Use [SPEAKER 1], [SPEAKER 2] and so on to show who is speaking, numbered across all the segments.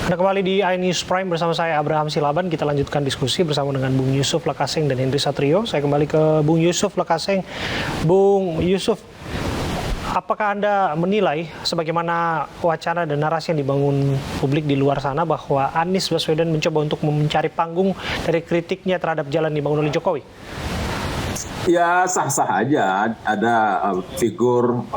[SPEAKER 1] Anda kembali di iNews Prime bersama saya Abraham Silaban. Kita lanjutkan diskusi bersama dengan Bung Yusuf Lekaseng dan Henry Satrio. Saya kembali ke Bung Yusuf Lekaseng. Bung Yusuf, apakah Anda menilai sebagaimana wacana dan narasi yang dibangun publik di luar sana bahwa Anies Baswedan mencoba untuk mencari panggung dari kritiknya terhadap jalan dibangun oleh Jokowi?
[SPEAKER 2] Ya sah-sah aja, ada figur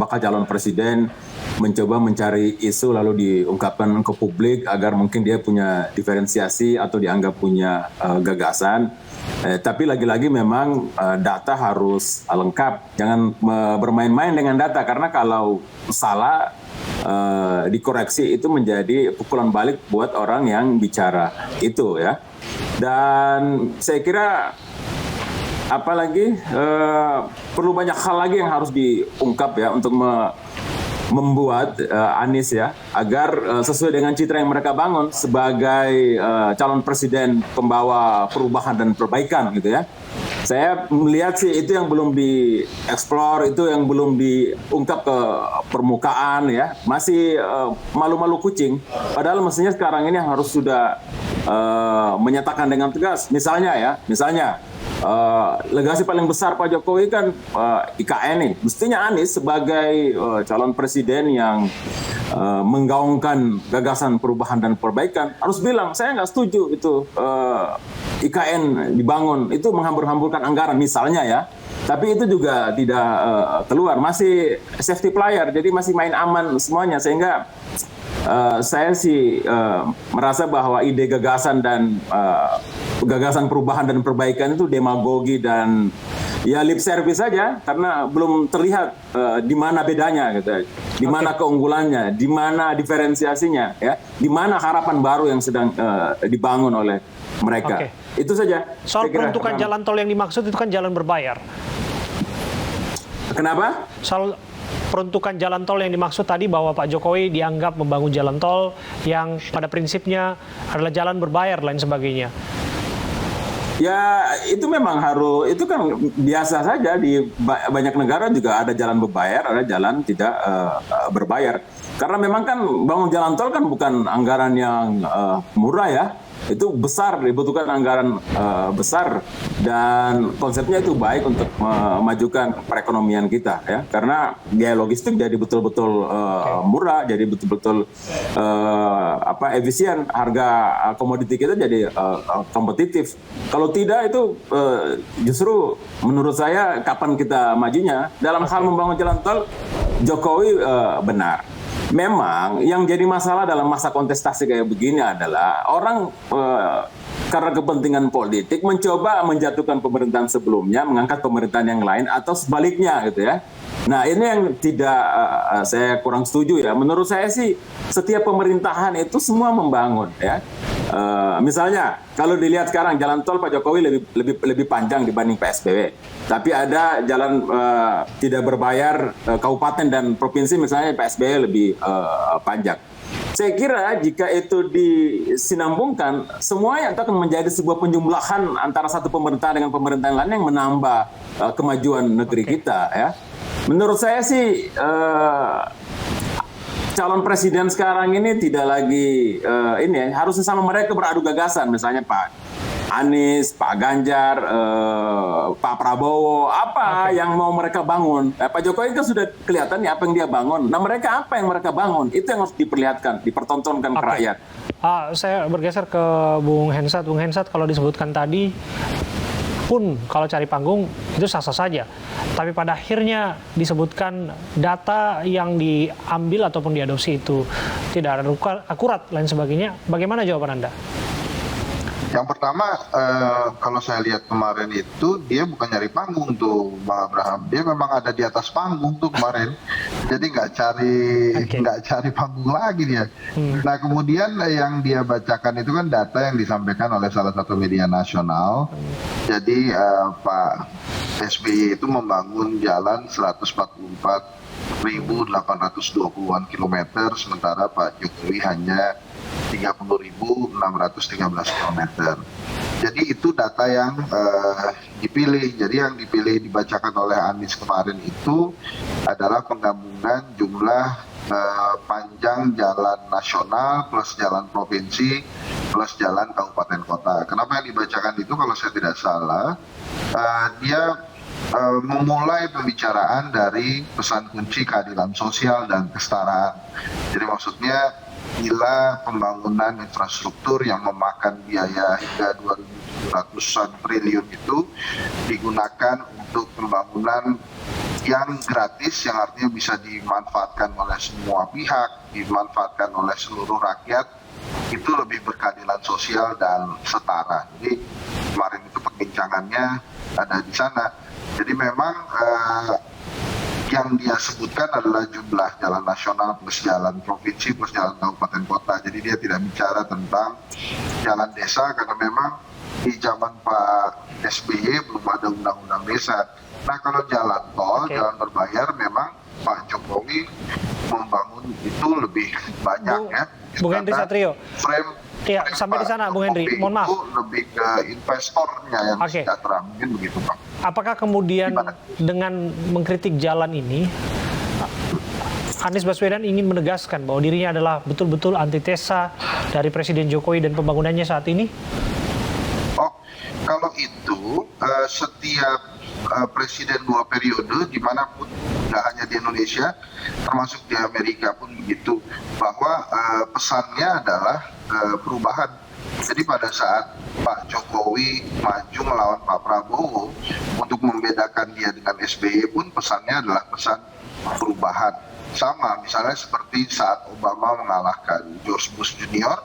[SPEAKER 2] bakal calon presiden mencoba mencari isu lalu diungkapkan ke publik agar mungkin dia punya diferensiasi atau dianggap punya gagasan. Tapi lagi-lagi memang data harus lengkap, jangan bermain-main dengan data karena kalau salah dikoreksi itu menjadi pukulan balik buat orang yang bicara itu ya. Dan saya kira apalagi perlu banyak hal lagi yang harus diungkap ya untuk membuat Anies ya agar sesuai dengan citra yang mereka bangun sebagai calon presiden pembawa perubahan dan perbaikan gitu ya. Saya melihat sih itu yang belum dieksplor, itu yang belum diungkap ke permukaan ya. Masih malu-malu kucing. Padahal mestinya sekarang ini harus sudah menyatakan dengan tegas. Misalnya legasi paling besar Pak Jokowi kan IKN nih. Mestinya Anies sebagai calon presiden yang menggaungkan gagasan perubahan dan perbaikan harus bilang saya nggak setuju itu IKN dibangun, itu menghambur-hamburkan anggaran misalnya ya. Tapi itu juga tidak keluar, masih safety player, jadi masih main aman semuanya sehingga saya sih merasa bahwa ide gagasan dan gagasan perubahan dan perbaikan itu demagogi dan ya lip service saja karena belum terlihat di mana bedanya gitu, di mana keunggulannya, di mana diferensiasinya ya, di mana harapan baru yang sedang dibangun oleh mereka. Itu saja.
[SPEAKER 1] Soal peruntukan jalan tol yang dimaksud itu kan jalan berbayar.
[SPEAKER 2] Kenapa?
[SPEAKER 1] Soal peruntukan jalan tol yang dimaksud tadi bahwa Pak Jokowi dianggap membangun jalan tol yang pada prinsipnya adalah jalan berbayar dan lain sebagainya.
[SPEAKER 2] Ya itu memang harus, itu kan biasa saja di banyak negara juga ada jalan berbayar, ada jalan tidak berbayar. Karena memang kan bangun jalan tol kan bukan anggaran yang murah ya. Itu besar, dibutuhkan anggaran besar dan konsepnya itu baik untuk memajukan perekonomian kita ya, karena biaya logistik jadi betul-betul murah, jadi betul-betul efisien, harga komoditi kita jadi kompetitif. Kalau tidak itu justru menurut saya kapan kita majunya dalam hal membangun jalan tol. Jokowi benar. Memang yang jadi masalah dalam masa kontestasi kayak begini adalah orang karena kepentingan politik mencoba menjatuhkan pemerintahan sebelumnya, mengangkat pemerintahan yang lain atau sebaliknya gitu ya. Nah ini yang tidak saya kurang setuju ya. Menurut saya sih setiap pemerintahan itu semua membangun ya. Misalnya kalau dilihat sekarang jalan tol Pak Jokowi lebih panjang dibanding PSBB. Tapi ada jalan tidak berbayar kabupaten dan provinsi misalnya PSBB lebih panjang. Saya kira jika itu disinambungkan, semuanya itu akan menjadi sebuah penjumlahan antara satu pemerintahan dengan pemerintahan lain yang menambah kemajuan negeri kita ya. Menurut saya sih calon presiden sekarang ini tidak lagi harusnya sama mereka beradu gagasan, misalnya Pak Anies, Pak Ganjar, Pak Prabowo, apa yang mau mereka bangun. Pak Jokowi kan sudah kelihatan ya apa yang dia bangun. Nah mereka apa yang mereka bangun, itu yang harus diperlihatkan, dipertontonkan ke rakyat.
[SPEAKER 1] Saya bergeser ke Bung Hensat. Bung Hensat, kalau disebutkan tadi pun kalau cari panggung itu sah-sah saja. Tapi pada akhirnya disebutkan data yang diambil ataupun diadopsi itu tidak akurat lain sebagainya. Bagaimana jawaban Anda?
[SPEAKER 3] Yang pertama, kalau saya lihat kemarin itu dia bukan nyari panggung tuh Bang Abraham. Dia memang ada di atas panggung tuh kemarin. Jadi nggak cari panggung lagi dia. Nah kemudian yang dia bacakan itu kan data yang disampaikan oleh salah satu media nasional. Jadi Pak SBY itu membangun jalan 144.820-an kilometer, sementara Pak Jokowi hanya 30.613 km. Jadi itu data yang dipilih. Jadi yang dipilih dibacakan oleh Anies kemarin itu adalah penggabungan jumlah panjang jalan nasional plus jalan provinsi plus jalan kabupaten kota. Kenapa yang dibacakan itu kalau saya tidak salah, dia memulai pembicaraan dari pesan kunci keadilan sosial dan kesetaraan. Jadi maksudnya bila pembangunan infrastruktur yang memakan biaya hingga 2.700-an triliun itu digunakan untuk pembangunan yang gratis, yang artinya bisa dimanfaatkan oleh semua pihak, dimanfaatkan oleh seluruh rakyat, itu lebih berkeadilan sosial dan setara. Jadi kemarin itu perbincangannya ada di sana. Jadi memang yang dia sebutkan adalah jumlah jalan nasional plus jalan provinsi plus jalan kabupaten kota. Jadi dia tidak bicara tentang jalan desa karena memang di zaman Pak SBY belum ada undang-undang desa. Nah kalau jalan tol, jalan berbayar memang Pak Jokowi membangun itu lebih banyak ya.
[SPEAKER 1] Bung Henry Satrio. Ya, sampai di sana Bung Henry, mohon maaf.
[SPEAKER 3] Itu lebih ke investornya yang sejahtera, mungkin begitu Pak.
[SPEAKER 1] Apakah kemudian dengan mengkritik jalan ini, Anies Baswedan ingin menegaskan bahwa dirinya adalah betul-betul antitesa dari Presiden Jokowi dan pembangunannya saat ini?
[SPEAKER 3] Oh, kalau itu setiap presiden 2 periode dimanapun, tidak hanya di Indonesia, termasuk di Amerika pun begitu, bahwa pesannya adalah perubahan. Jadi pada saat Pak Jokowi maju melawan Pak Prabowo, untuk membedakan dia dengan SBY pun pesannya adalah pesan perubahan. Sama misalnya seperti saat Obama mengalahkan George Bush Junior,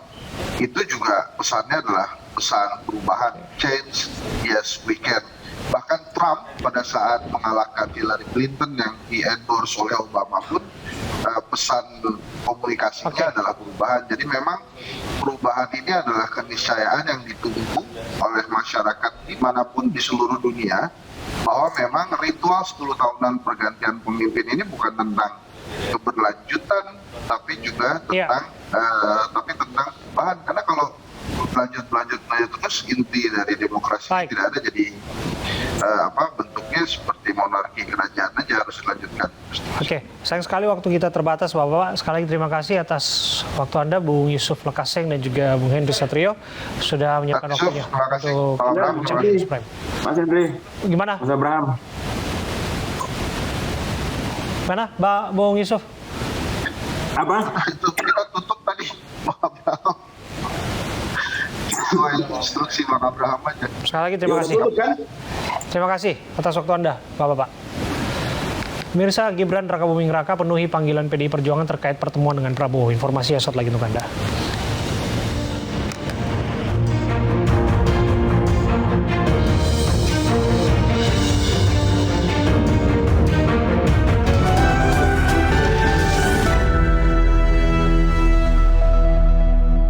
[SPEAKER 3] itu juga pesannya adalah pesan perubahan, change, yes we can. Bahkan Trump pada saat mengalahkan Hillary Clinton yang di-endorse oleh Obama pun pesan komunikasinya adalah perubahan. Jadi memang perubahan ini adalah keniscayaan yang ditunggu oleh masyarakat dimanapun di seluruh dunia, bahwa memang ritual 10 tahunan pergantian pemimpin ini bukan tentang keberlanjutan, tapi juga tentang tentang perubahan. Karena kalau berlanjut terus, inti dari demokrasi tidak ada, jadi bentuknya seperti monarki kerajaan aja, harus dilanjutkan.
[SPEAKER 1] Oke, sayang sekali waktu kita terbatas Bapak. Sekali lagi terima kasih atas waktu Anda, Bung Yusuf Lekaseng dan juga Bung Henry Satrio sudah menyiapkan waktunya untuk bincang di Prime.
[SPEAKER 2] Mas Henry.
[SPEAKER 1] Gimana?
[SPEAKER 2] Mas Abraham.
[SPEAKER 1] Mana, Bung Yusuf?
[SPEAKER 2] Apa?
[SPEAKER 3] Itu kita tutup tadi, Bang Abraham. Sesuai instruksi Bang Abraham aja.
[SPEAKER 1] Sekali lagi terima kasih. Terima kasih atas waktu Anda, Bapak-Bapak. Mirsa, Gibran Raka Buming Raka penuhi panggilan PDI Perjuangan terkait pertemuan dengan Prabowo. Informasi saat lagi untuk Anda.